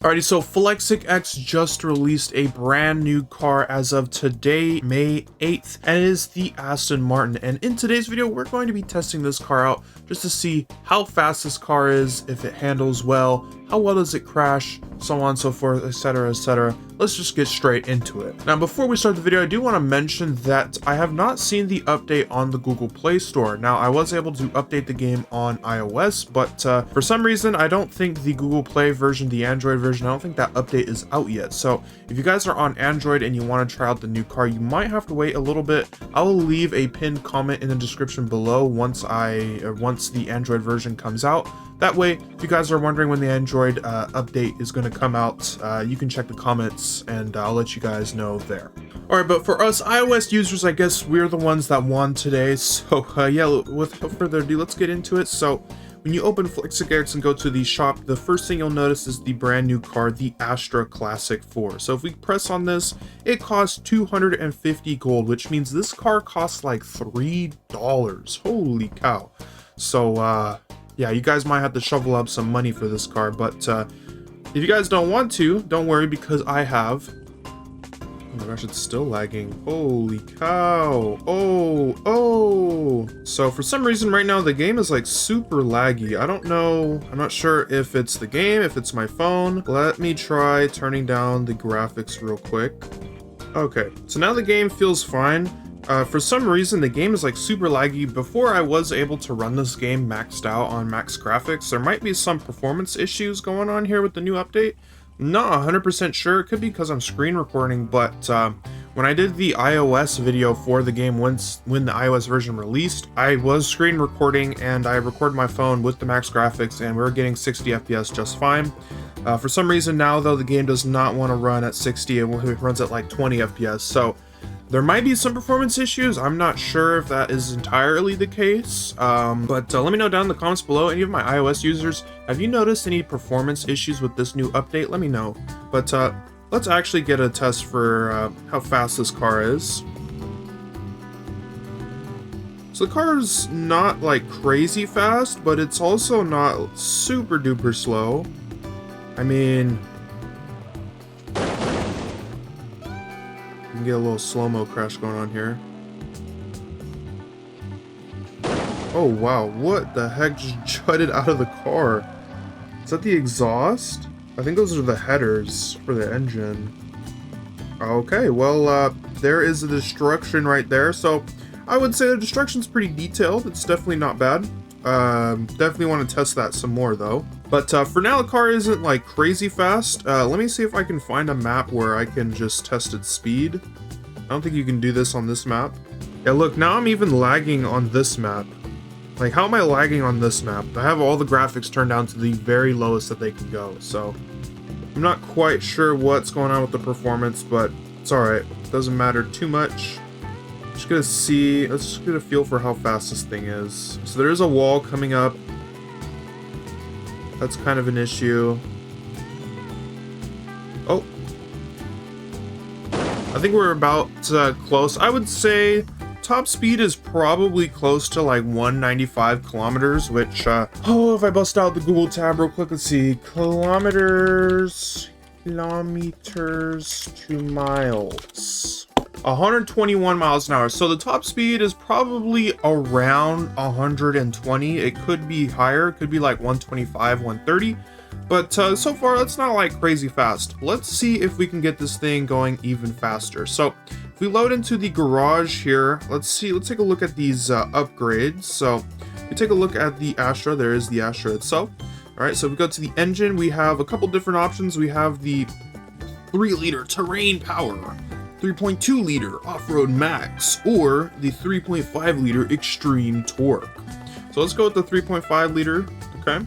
Alrighty, so FlexicX just released a brand new car as of today, May 8th, and it is the Aston Martin. And in today's video, we're going to be testing this car out just to see how fast this car is, if it handles well, how well does it crash, so on and so forth, etc, etc. Let's just get straight into it. Now, before we start the video, I do want to mention that I have not seen the update on the Google Play Store. Now, I was able to update the game on iOS, but for some reason, I don't think the Google Play version, the Android version, I don't think that update is out yet. So if you guys are on Android and you want to try out the new car, you might have to wait a little bit. I will leave a pinned comment in the description below once the Android version comes out. That way, if you guys are wondering when the Android update is going to come out, you can check the comments and I'll let you guys know there. Alright, but for us iOS users, I guess we're the ones that won today. So yeah, without further ado, let's get into it. So when you open FlexicX and go to the shop, the first thing you'll notice is the brand new car, the Astra Classic 4. So if we press on this, it costs 250 gold, which means this car costs like $3. Holy cow. So yeah, you guys might have to shovel up some money for this car, but if you guys don't want to, don't worry, because I have. Oh my gosh, it's still lagging. Holy cow. Oh. So for some reason right now, the game is like super laggy. I don't know. I'm not sure if it's the game, if it's my phone. Let me try turning down the graphics real quick. Okay, so now the game feels fine. For some reason, the game is like super laggy. Before I was able to run this game maxed out on max graphics. There might be some performance issues going on here with the new update. Not 100% sure. It could be because I'm screen recording, but when I did the iOS video for the game when the iOS version released, I was screen recording and I recorded my phone with the max graphics and we were getting 60 FPS just fine. For some reason now, though, the game does not want to run at 60. It runs at like 20 FPS. So there might be some performance issues. I'm not sure if that is entirely the case, but let me know down in the comments below. Any of my iOS users, have you noticed any performance issues with this new update? Let me know. But let's actually get a test for how fast this car is. So the car's not like crazy fast, but it's also not super duper slow. I mean, get a little slow-mo crash going on here. Oh wow, what the heck just jutted out of the car? Is that the exhaust? I think those are the headers for the engine. Okay, well there is a destruction right there. So I would say the destruction's pretty detailed. It's definitely not bad. Definitely want to test that some more though. But for now, the car isn't like crazy fast. Let me see if I can find a map where I can just test its speed. I don't think you can do this on this map. Yeah, look, now I'm even lagging on this map. Like, how am I lagging on this map? I have all the graphics turned down to the very lowest that they can go. So I'm not quite sure what's going on with the performance, but it's alright. Doesn't matter too much. Just gonna see, let's just get a feel for how fast this thing is. So there is a wall coming up. That's kind of an issue. Oh. I think we're about close. I would say top speed is probably close to like 195 kilometers, which, oh, if I bust out the Google tab real quick, let's see. Kilometers to miles. 121 miles an hour. So the top speed is probably around 120. It could be higher. It could be like 125, 130. But so far, that's not like crazy fast. Let's see if we can get this thing going even faster. So if we load into the garage here, let's take a look at these upgrades. So if we take a look at the Astra, there is the Astra itself. All right, so if we go to the engine, we have a couple different options. We have the 3-liter terrain power, 3.2 liter off-road max, or the 3.5 liter extreme torque. So let's go with the 3.5 liter. Okay,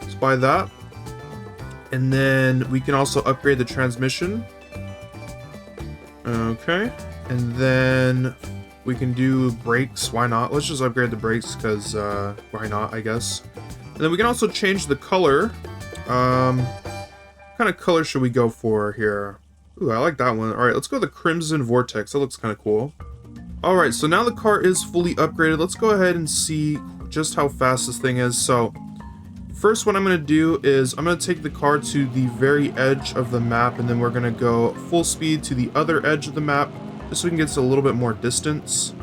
let's buy that. And then we can also upgrade the transmission. Okay, and then we can do brakes. Why not? Let's just upgrade the brakes because why not, I guess. And then we can also change the color. What kind of color should we go for here? Ooh, I like that one. All right, let's go with the Crimson Vortex. That looks kind of cool. All right, so now the car is fully upgraded. Let's go ahead and see just how fast this thing is. So first what I'm going to do is I'm going to take the car to the very edge of the map, and then we're going to go full speed to the other edge of the map, just so we can get a little bit more distance.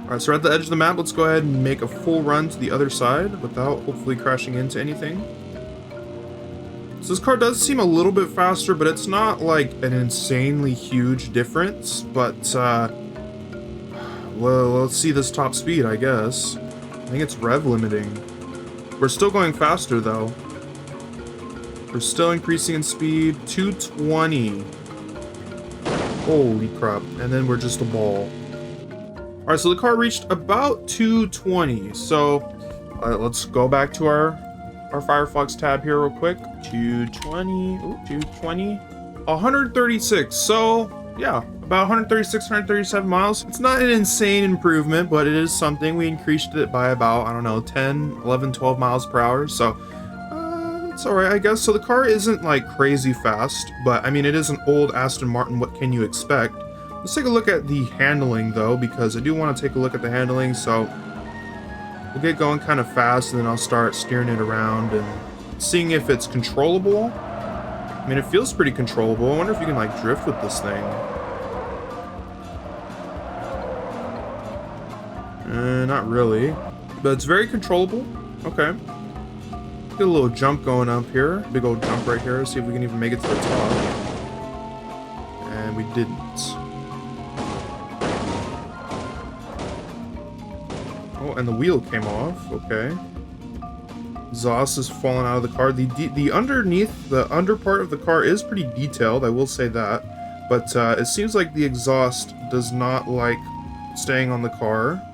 Alright, so we're at the edge of the map. Let's go ahead and make a full run to the other side without hopefully crashing into anything. So this car does seem a little bit faster, but it's not like an insanely huge difference. But, well, let's see this top speed, I guess. I think it's rev limiting. We're still going faster, though. We're still increasing in speed. 220. Holy crap. And then we're just a ball. Alright, so the car reached about 220. So, let's go back to our Firefox tab here real quick. 220. Ooh, 220. 136. So, yeah, about 136, 137 miles. It's not an insane improvement, but it is something. We increased it by about, I don't know, 10, 11, 12 miles per hour. So, it's alright, I guess. So the car isn't like crazy fast, but I mean, it is an old Aston Martin. What can you expect? Let's take a look at the handling though, because I do want to take a look at the handling. So we'll get going kind of fast, and then I'll start steering it around and seeing if it's controllable. I mean, it feels pretty controllable. I wonder if you can like drift with this thing. Not really, but it's very controllable. Okay. Get a little jump going up here. Big old jump right here. See if we can even make it to the top. And we didn't. Oh, and the wheel came off. Okay. Exhaust is falling out of the car. The underneath, the under part of the car is pretty detailed, I will say that. But it seems like the exhaust does not like staying on the car.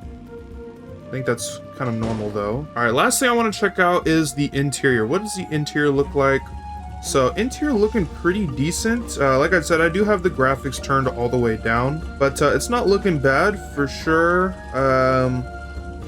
I think that's kind of normal though. All right, last thing I want to check out is the interior. What does the interior look like? So interior looking pretty decent. Like I said, I do have the graphics turned all the way down, but it's not looking bad for sure.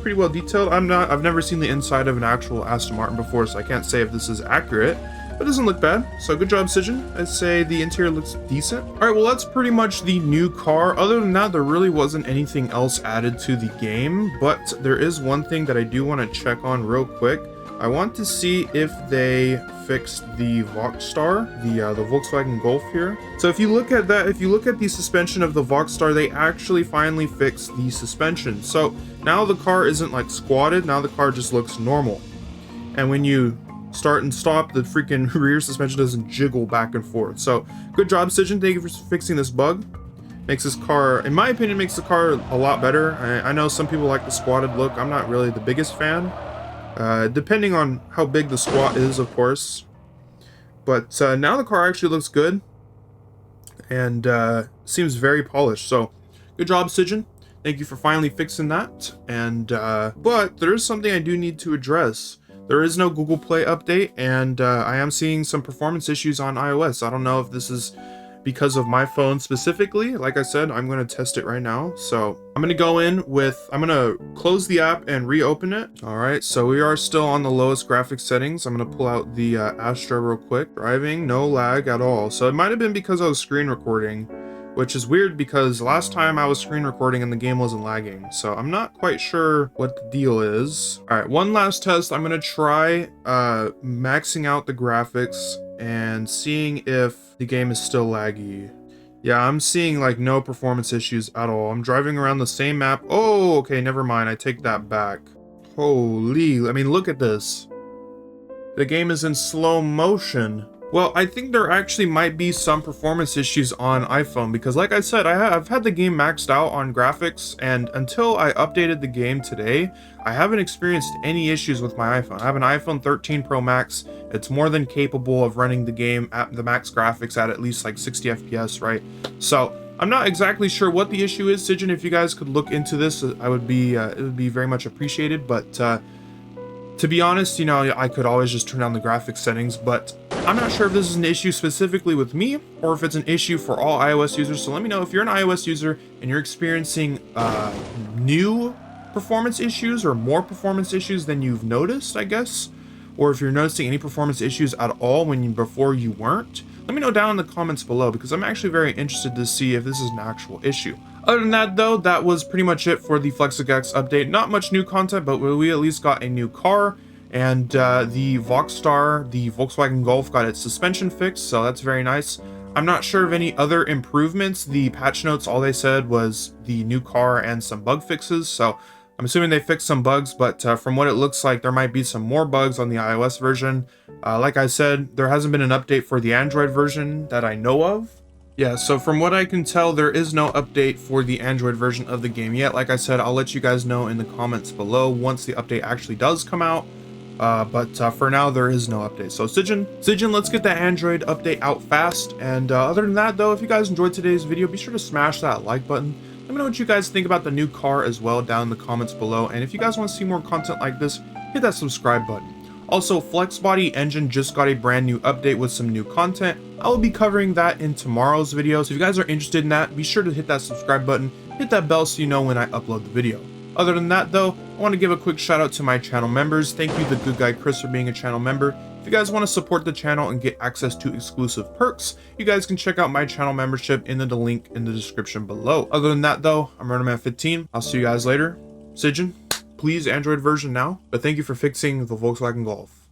Pretty well detailed. I've never seen the inside of an actual Aston Martin before, so I can't say if this is accurate, but it doesn't look bad. So good job, Sijan. I'd say the interior looks decent. All right, well, that's pretty much the new car. Other than that, there really wasn't anything else added to the game, but there is one thing that I do want to check on real quick. I want to see if they fixed the Voxstar, the Volkswagen Golf here. So if you look at that, if you look at the suspension of the Voxstar, they actually finally fixed the suspension. So now the car isn't like squatted, now the car just looks normal. And when you start and stop, the freaking rear suspension doesn't jiggle back and forth. So good job, Sijan. Thank you for fixing this bug. Makes this car, in my opinion, makes the car a lot better. I know some people like the squatted look. I'm not really the biggest fan. Depending on how big the squat is, of course. But now the car actually looks good and seems very polished. So good job, Sijan. Thank you for finally fixing that. And but there is something I do need to address. There is no Google Play update, and I am seeing some performance issues on iOS. I don't know if this is because of my phone specifically. Like I said, I'm going to test it right now. So I'm going to go in with, I'm going to close the app and reopen it. All right, so we are still on the lowest graphics settings. I'm going to pull out the Astra real quick. Driving, no lag at all. So it might have been because I was screen recording, which is weird because last time I was screen recording and the game wasn't lagging. So I'm not quite sure what the deal is. All right, one last test. I'm going to try maxing out the graphics and seeing if the game is still laggy. Yeah, I'm seeing like no performance issues at all. I'm driving around the same map. Oh, okay, never mind. I take that back. Holy, I mean, look at this. The game is in slow motion. Well, I think there actually might be some performance issues on iPhone because like I said, I've had the game maxed out on graphics, and until I updated the game today, I haven't experienced any issues with my iPhone. I have an iPhone 13 Pro Max. It's more than capable of running the game at the max graphics at least like 60 FPS, right? So I'm not exactly sure what the issue is, Sijan. If you guys could look into this, it would be very much appreciated. But to be honest, you know, I could always just turn down the graphics settings, but I'm not sure if this is an issue specifically with me or if it's an issue for all iOS users. So let me know if you're an iOS user and you're experiencing new performance issues or more performance issues than you've noticed, I guess, or if you're noticing any performance issues at all before you weren't. Let me know down in the comments below because I'm actually very interested to see if this is an actual issue. Other than that though, that was pretty much it for the FlexicX update. Not much new content, but we at least got a new car And the Voxstar, the Volkswagen Golf, got its suspension fixed, so that's very nice. I'm not sure of any other improvements. The patch notes, all they said was the new car and some bug fixes, so I'm assuming they fixed some bugs, but from what it looks like, there might be some more bugs on the iOS version. Like I said, there hasn't been an update for the Android version that I know of. Yeah, so from what I can tell, there is no update for the Android version of the game yet. Like I said, I'll let you guys know in the comments below once the update actually does come out. But for now, there is no update. So Sijin, let's get the Android update out fast. And other than that, though, if you guys enjoyed today's video, be sure to smash that like button. Let me know what you guys think about the new car as well down in the comments below. And if you guys want to see more content like this, hit that subscribe button. Also, FlexBody Engine just got a brand new update with some new content. I will be covering that in tomorrow's video. So if you guys are interested in that, be sure to hit that subscribe button, hit that bell so you know when I upload the video. Other than that, though, I want to give a quick shout out to my channel members. Thank you, the good guy Chris, for being a channel member. If you guys want to support the channel and get access to exclusive perks, you guys can check out my channel membership in the link in the description below. Other than that, though, I'm RunnerMan15. I'll see you guys later. Sijin, please Android version now, but thank you for fixing the Volkswagen Golf.